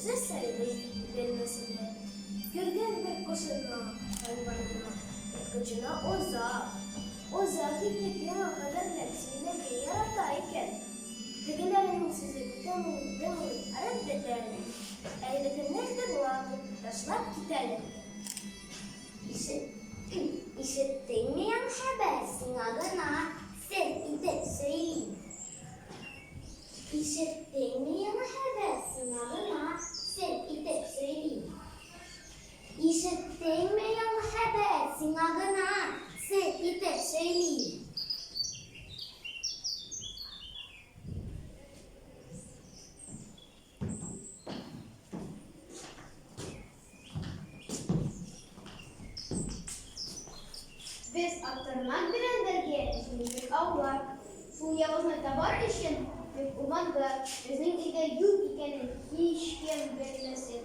sesleri verilmesinde görgen bir koşulma hayvanına yakıcına oza gittiklerine kadar nefsine yaratayken Diğerlerinin sizi demir reddederler. Elbetiniz de bu anı taşlap giderler. İşittiğinden habersin adına sevgide söyleyeyim. İşittiğinden habersin adına sevgide söyleyeyim. İşittiğinden habersin adına sevgide söyleyeyim. Biz aktarmak bilenlerge işimizlik avlar. Şu yavuzna tabar işin ve umanda bizning ide yuk ikenin hiç kim bilmesin.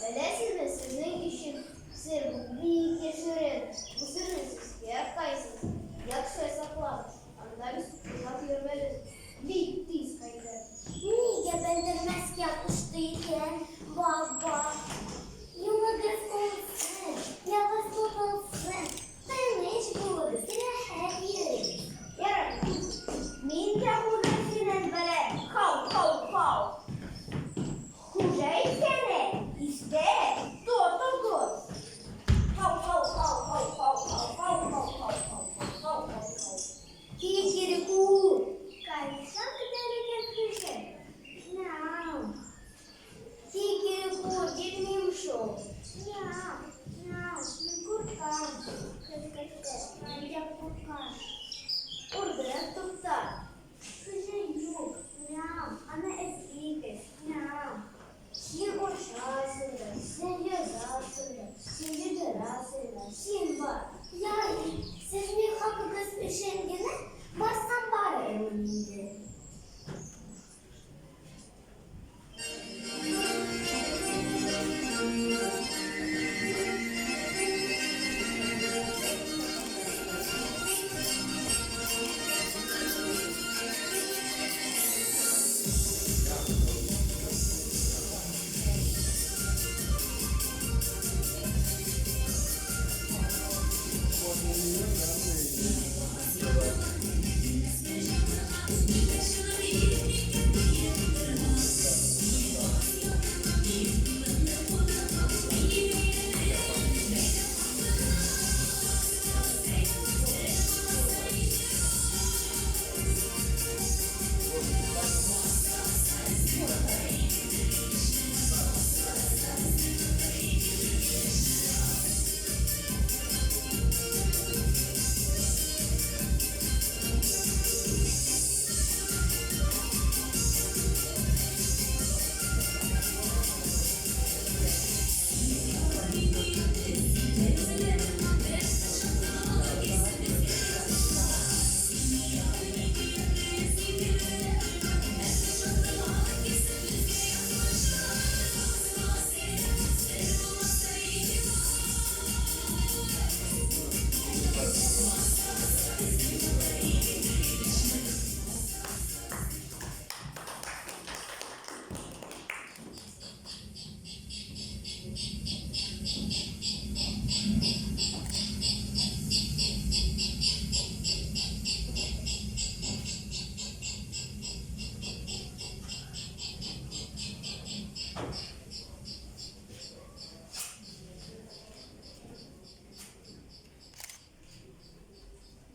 Bilesizmi sizning işin sir bu büyük süren. Bu sirni siz yapkaysınız. Yakşı saklab. Anda biz uzak yürümeliyiz. Bir tiz kaydı. Niye bildirmez yapmıştı iken baba? Yumagız olsun, yavaş tutulsun. Ben hiç bulursun her yeri. Yarın. Min kahudasının böyle kav. Hujayken işte tutugur. Kav. Kikiriku. Kaysan giderken kışın. Nam. Kikiriku gitmeyim şu. Nam. Kurkan. Ancak kurkan. Orada tutar. Kışın yok. Nam. Ana eskiyiz. Nam. Şiir boşasında. Sence rasında. Sence de rasında. Şiir var. Yani siz bir hakkınız işengene bastan bari eminiydi.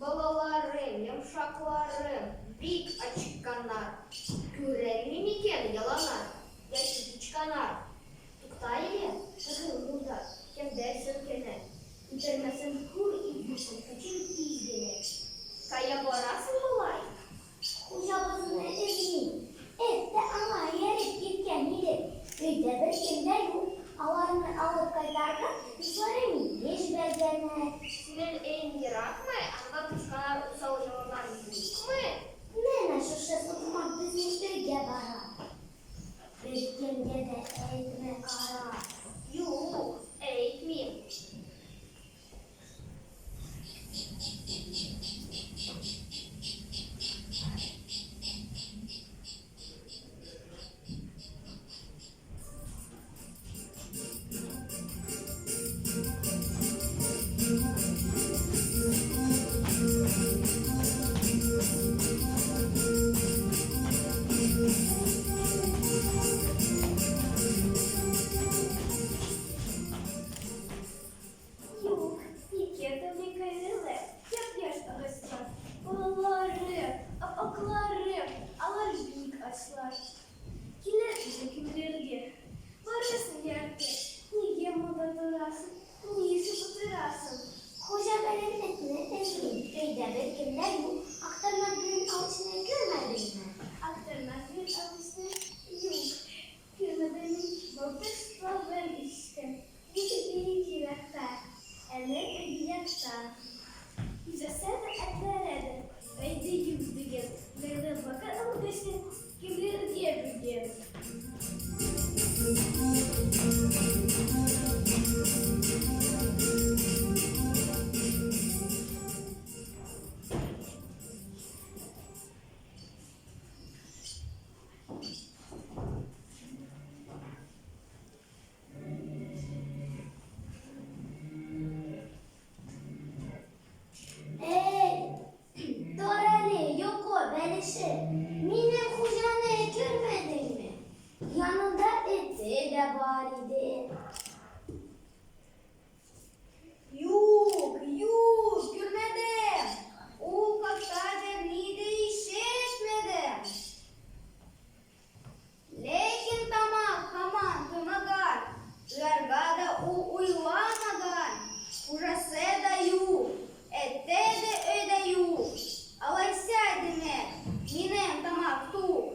Balalarım, yumuşaklarım, bik açıkkanlar. Görelim iken yalanlar, yaşlı çıkanar. Tuktayla, takıl burada, hem dersin kene. Bitirmesin kur ibnesin, kaçın izgene. Kaya barasın kolay. Hocamızın edesini. Evde ama yere gitken yedi. Üyde bir kimde yok. Alarını alıp kaydarken söylemeyin. Hiç bezlerine. Senin en yarak mı? Anda çıkanar usal yalanlar büyük mü? Nene şuşa tutmak bizimkirge bara. Bir kimde de eğitme kara. Yok, eğitmeyeyim. Sopeslavem işte. Bir yakta. Eller yakta. Yüzesene etlerede. Haydi yüzdüğüm. Nerede bakalım besin. Gibi diye bildiğim. Dorali, Yoko, Belişi, Minem kucağına görmedin mi? Yanında eti de baridi. Yok, görmedim. O kadar mideyi etmedim. Lekin tamam, tumagan. Largada o uylamagan. Ужасы da yok. Ette de öyle yok. Alaysa demek. Minem tamak tu.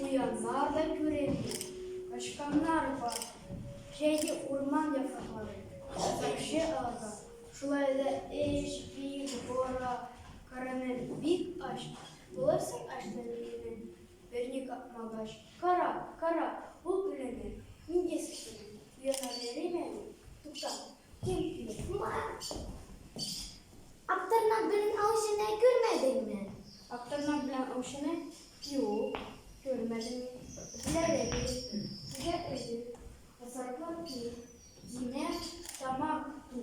Uyanlar da görevli. Kaçkanlar var. Şeyde orman yaprağı. Karşı ağda. Şulayda eş, bir, bora, karanın bir aşk. Bularsak aşkla birinin. Verni kapmagaş. Kara, bu gülenir. Minge sıkılır. Uyanarları mı? Tukta. Kim bilir? Aktarnak benim avşını görmedin mi? Aktarnak bilen avşını? Yok. Görmedim. Bilerek. Size ödül. Tasarruflar ki. Yine tamak tu.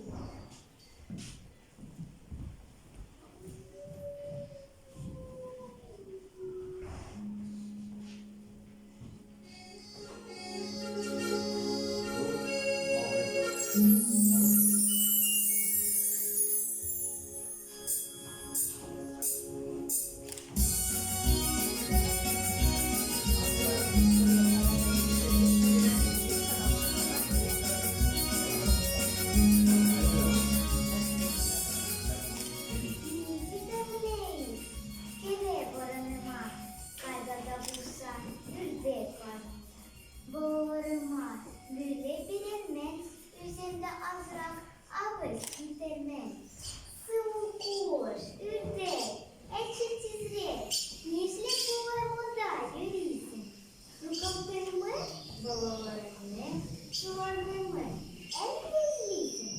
Bağırma, güle bilinmez, üzerinde azrak, abız gidermez. Sıvı kuş, ürdek, ekşi tizrek, yeşil duvarımda yürüysün. Rukamlarımı, babalarımı, duvarlarımı, el bezliysin.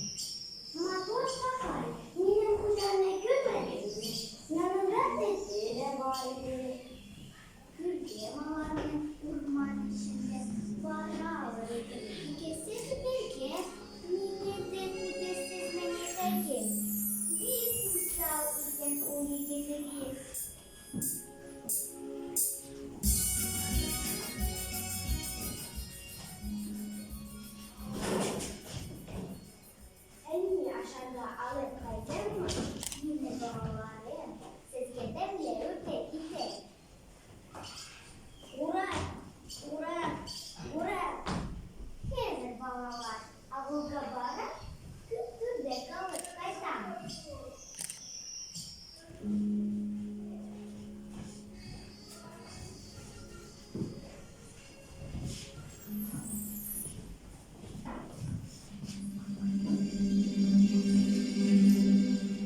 Matos bakar, yine kucağına görmedin mi? Yanında dedi de bari. Türkiye malarının orman içinde bağırağları ikisiz belki müddessiz menefeki bir kutsal iken onu getirir. Elini aşağıda alıp kaydırma yine bağları sezgede bile öte gider. Uğra. Yine bağlar. Avulga bağıra. Küttür de kalıp kaytan.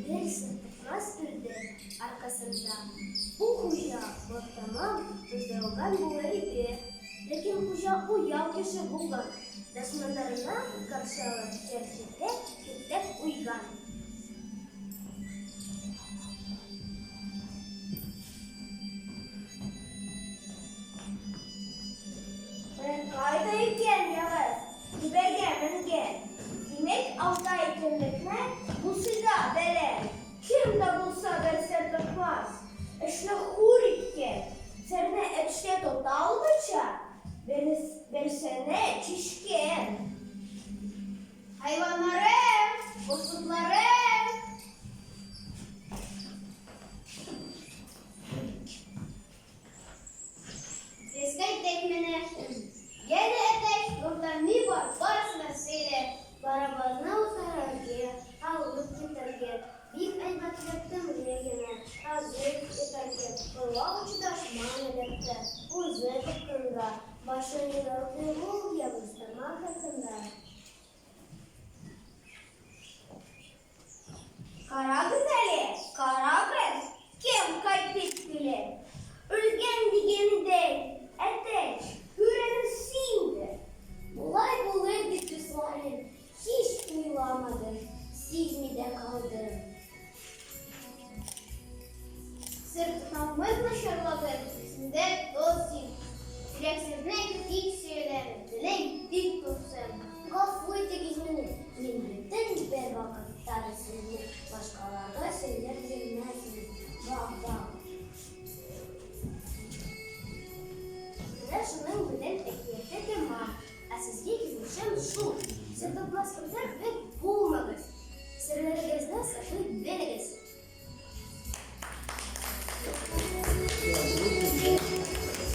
Bir sıkıntmaz türde arkasında. Bu kuşa baktamam tutuyorgan bu idi. Lakin kuşa bu yavkışı bulgan. Dasmanlarına karşılar çerçevede kütlep uygan. Ben kaydayken yalnız. Dibege gel. Demek altaykenlikme bu size bere. Kim de bulsa verse tutmaz. Eşne hurikke. Serne etşke total bıça. Versene çişken. Hayvanlarım, boşluklarım. Yorgunluğu yavaşlamak hakkında. Kara güzeli, kara kız, kim kaybetti? Ölgen digeni değil, etek, yüreğim sindi. Bulay bulay gitti Suarem. Hiç uyulamadı. Siz mi de kaldı? Sırtımızla şırladık, içinde dolsun. Yüreksizlik hiç söylerim, dilek dik dursun. Gaflıydı gizmini. Milletin bir vakit tarihsini. Başkalarına şeyler bilmezsiniz. Bak bak. Şunun bilen ekliyette de var. Asizlik gizmişim şu. Sırtımla